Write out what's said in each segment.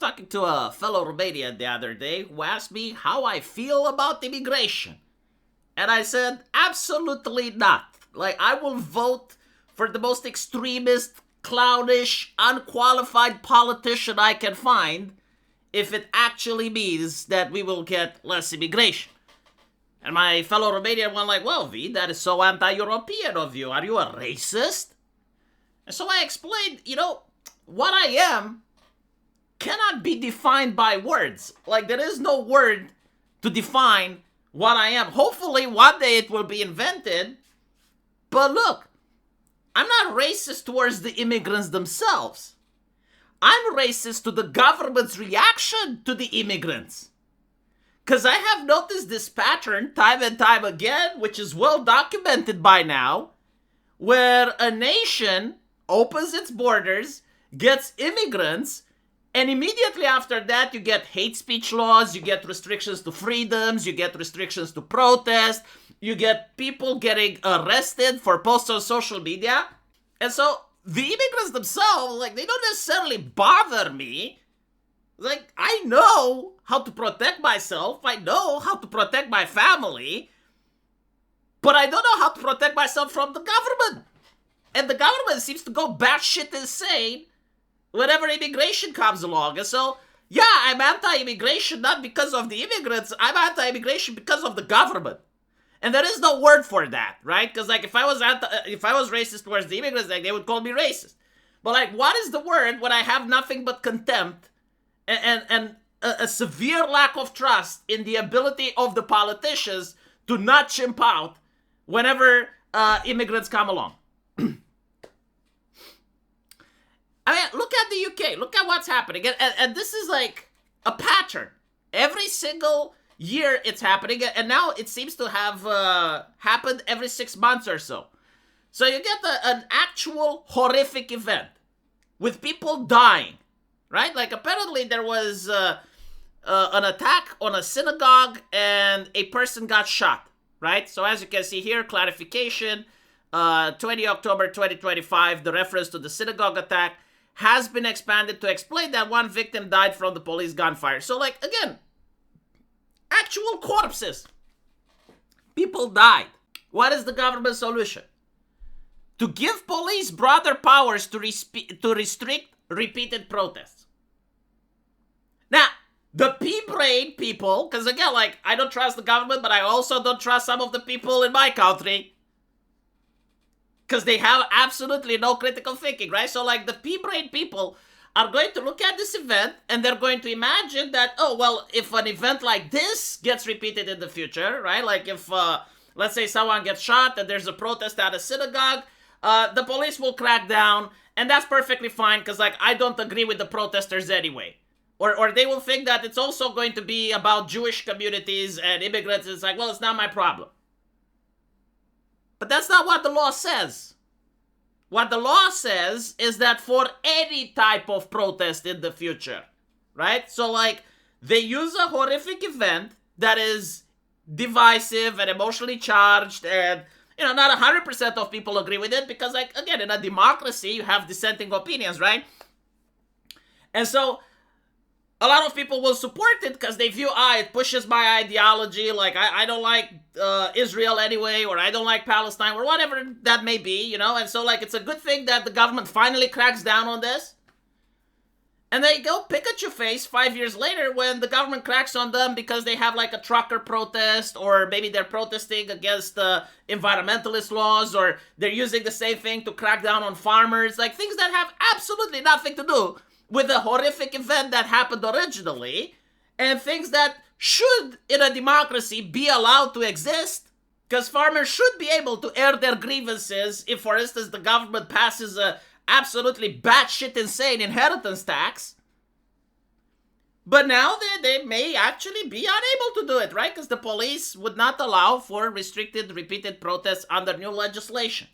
talking to a fellow Romanian the other day who asked me how I feel about immigration. And I said, absolutely not. Like, I will vote for the most extremist, clownish, unqualified politician I can find if it actually means that we will get less immigration. And my fellow Romanian one like, well, V, that is so anti-European of you. Are you a racist? And so I explained, what I am cannot be defined by words. Like, there is no word to define what I am. Hopefully, one day it will be invented. But look, I'm not racist towards the immigrants themselves. I'm racist to the government's reaction to the immigrants. Because I have noticed this pattern time and time again, which is well documented by now, where a nation opens its borders, gets immigrants, and immediately after that, you get hate speech laws, you get restrictions to freedoms, you get restrictions to protest, you get people getting arrested for posts on social media. And so the immigrants themselves, like, they don't necessarily bother me. Like, I know how to protect myself, I know how to protect my family, but I don't know how to protect myself from the government. And the government seems to go batshit insane whenever immigration comes along. And so, yeah, I'm anti-immigration not because of the immigrants. I'm anti-immigration because of the government. And there is no word for that, right? Because, like, if I was racist towards the immigrants, like, they would call me racist. But, like, what is the word when I have nothing but contempt and a severe lack of trust in the ability of the politicians to not chimp out whenever immigrants come along? I mean, look at the UK. Look at what's happening. And this is like a pattern. Every single year it's happening. And now it seems to have happened every 6 months or so. So you get an actual horrific event with people dying, right? Like, apparently there was an attack on a synagogue and a person got shot, right? So as you can see here, clarification, 20 October 2025, the reference to the synagogue attack has been expanded to explain that one victim died from the police gunfire. So, like, again, actual corpses. People died. What is the government solution? To give police broader powers to restrict repeated protests. Now, the pea-brain people, because again, like, I don't trust the government, but I also don't trust some of the people in my country. Because they have absolutely no critical thinking, right? So, like, the pea-brain people are going to look at this event and they're going to imagine that, oh, well, if an event like this gets repeated in the future, right? Like, if, let's say someone gets shot and there's a protest at a synagogue, the police will crack down, and that's perfectly fine because, like, I don't agree with the protesters anyway. Or they will think that it's also going to be about Jewish communities and immigrants. It's like, well, it's not my problem. But that's not what the law says. What the law says is that for any type of protest in the future, right? So, like, they use a horrific event that is divisive and emotionally charged and, not 100% of people agree with it because, like, again, in a democracy, you have dissenting opinions, right? And so a lot of people will support it because they view, it pushes my ideology, like, I don't like Israel anyway, or I don't like Palestine, or whatever that may be, and so, like, it's a good thing that the government finally cracks down on this. And they go pick at your face 5 years later when the government cracks on them because they have, like, a trucker protest, or maybe they're protesting against environmentalist laws, or they're using the same thing to crack down on farmers, like, things that have absolutely nothing to do with the horrific event that happened originally, and things that should, in a democracy, be allowed to exist, because farmers should be able to air their grievances if, for instance, the government passes a absolutely batshit insane inheritance tax. But now they may actually be unable to do it, right? Because the police would not allow for restricted, repeated protests under new legislation.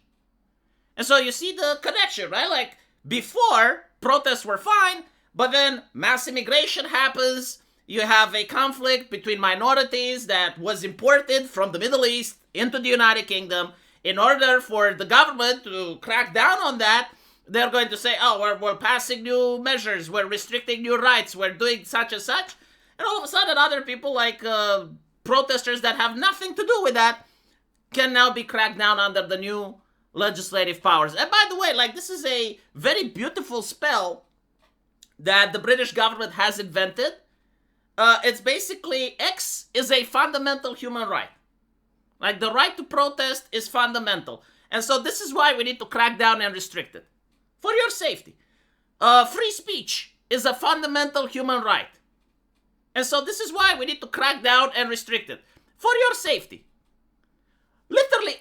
And so you see the connection, right? Like, before, protests were fine, but then mass immigration happens. You have a conflict between minorities that was imported from the Middle East into the United Kingdom. In order for the government to crack down on that, they're going to say, oh, we're passing new measures, we're restricting new rights, we're doing such and such. And all of a sudden, other people like protesters that have nothing to do with that can now be cracked down under the new legislative powers. And by the way, like, this is a very beautiful spell that the British government has invented. It's basically, X is a fundamental human right. Like, the right to protest is fundamental. And so this is why we need to crack down and restrict it. For your safety. Free speech is a fundamental human right. And so this is why we need to crack down and restrict it. For your safety. Literally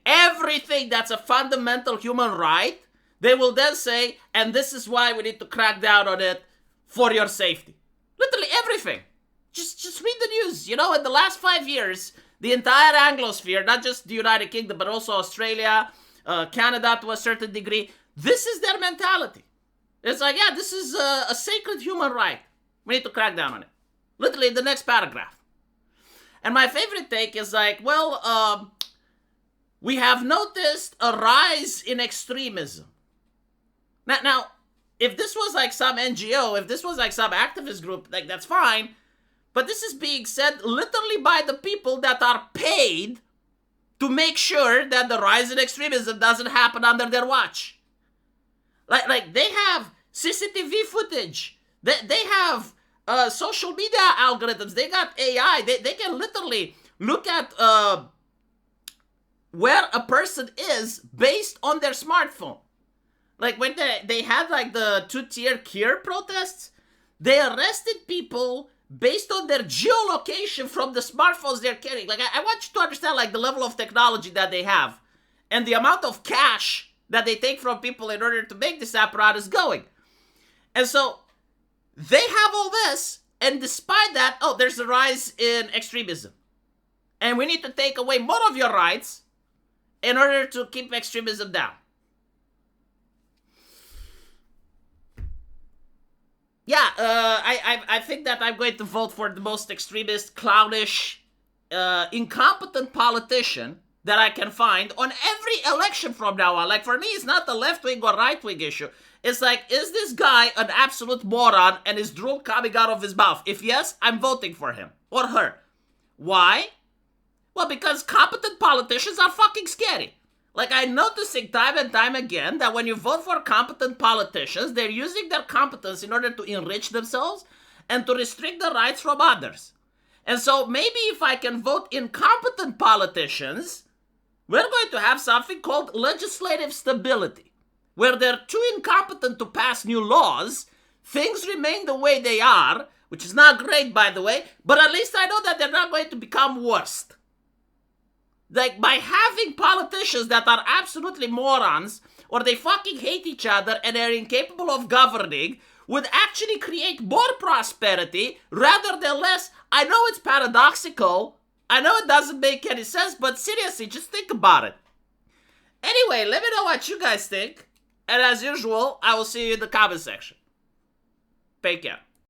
everything that's a fundamental human right, they will then say, and this is why we need to crack down on it for your safety. Literally everything. Just read the news. You know, in the last 5 years, the entire Anglosphere, not just the United Kingdom, but also Australia, Canada to a certain degree, this is their mentality. It's like, yeah, this is a sacred human right. We need to crack down on it. Literally, the next paragraph. And my favorite take is like, well, we have noticed a rise in extremism. Now, if this was like some NGO, if this was like some activist group, like, that's fine. But this is being said literally by the people that are paid to make sure that the rise in extremism doesn't happen under their watch. Like they have CCTV footage. They have social media algorithms. They got AI. They can literally look at where a person is based on their smartphone. Like when they had like the two-tier Kier protests, they arrested people based on their geolocation from the smartphones they're carrying. Like I want you to understand like the level of technology that they have and the amount of cash that they take from people in order to make this apparatus going. And so they have all this, and despite that, oh, there's a rise in extremism. And we need to take away more of your rights in order to keep extremism down. Yeah, I think that I'm going to vote for the most extremist, clownish, incompetent politician that I can find on every election from now on. Like, for me, it's not the left-wing or right-wing issue. It's like, is this guy an absolute moron and is drool coming out of his mouth? If yes, I'm voting for him or her. Why? Well, because competent politicians are fucking scary. Like, I'm noticing time and time again that when you vote for competent politicians, they're using their competence in order to enrich themselves and to restrict the rights from others. And so maybe if I can vote incompetent politicians, we're going to have something called legislative stability, where they're too incompetent to pass new laws, things remain the way they are, which is not great, by the way, but at least I know that they're not going to become worse. Like, by having politicians that are absolutely morons, or they fucking hate each other and are incapable of governing, would actually create more prosperity rather than less. I know it's paradoxical. I know it doesn't make any sense, but seriously, just think about it. Anyway, let me know what you guys think. And as usual, I will see you in the comment section. Take care.